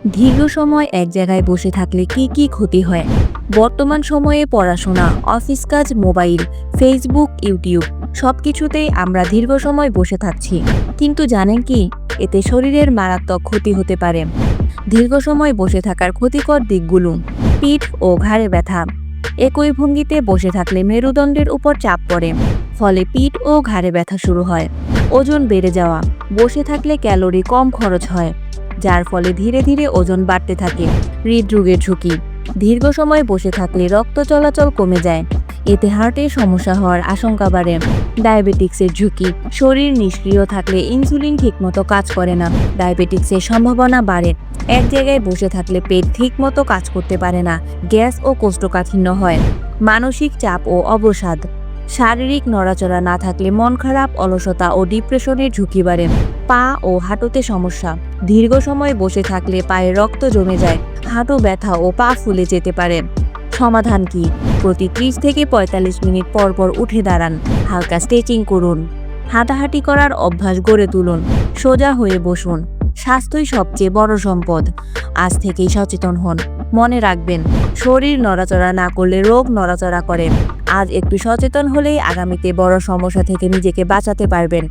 দীর্ঘ সময় এক জায়গায় বসে থাকলে কি কি ক্ষতি হয়? বর্তমান সময়ে পড়াশোনা, অফিস কাজ, মোবাইল, ফেসবুক, ইউটিউব সবকিছুতেই আমরা দীর্ঘ সময় বসে থাকছি। কিন্তু জানেন কি, এতে শরীরের মারাত্মক ক্ষতি হতে পারে। দীর্ঘ সময় বসে থাকার ক্ষতিকর দিকগুলো: পিঠ ও ঘাড়ে ব্যথা। একই ভঙ্গিতে বসে থাকলে মেরুদণ্ডের উপর চাপ পড়ে, ফলে পিঠ ও ঘাড়ে ব্যথা শুরু হয়। ওজন বেড়ে যাওয়া। বসে থাকলে ক্যালোরি কম খরচ হয়, যার ফলে ধীরে ধীরে ওজন বাড়তে থাকে। হৃদরোগের ঝুঁকি। দীর্ঘ সময় বসে থাকলে রক্ত চলাচল কমে যায়, এতে হার্টের সমস্যা হওয়ার আশঙ্কা বাড়ে। ডায়াবেটিক্সের ঝুঁকি। শরীর নিষ্ক্রিয় থাকলে ইনসুলিন ঠিকমতো কাজ করে না, ডায়াবেটিক্সের সম্ভাবনা বাড়ে। এক জায়গায় বসে থাকলে পেট ঠিকমতো কাজ করতে পারে না, গ্যাস ও কোষ্ঠকাঠিন্য হয়। মানসিক চাপ ও অবসাদ। শারীরিক নড়াচড়া না থাকলে মন খারাপ, অলসতা ও ডিপ্রেশনের ঝুঁকি বাড়ে। পা ও হাঁটুতে সমস্যা। দীর্ঘ সময় বসে থাকলে পায়ে রক্ত জমে যায়, হাঁটু ব্যথা ও পা ফুলে যেতে পারে। সমাধান কি? প্রতি 30 থেকে 45 মিনিট পর পর উঠে দাঁড়ান, হালকা স্ট্রেচিং করুন, হাঁটাহাঁটি করার অভ্যাস গড়ে তুলুন, সোজা হয়ে বসুন। স্বাস্থ্যই সবচেয়ে বড় সম্পদ। আজ থেকেই সচেতন হন। মনে রাখবেন, শরীর নড়াচড়া না করলে রোগ নড়াচড়া করে। আজ একটু সচেতন হলেই আগামীতে বড় সমস্যা থেকে নিজেকে বাঁচাতে পারবেন।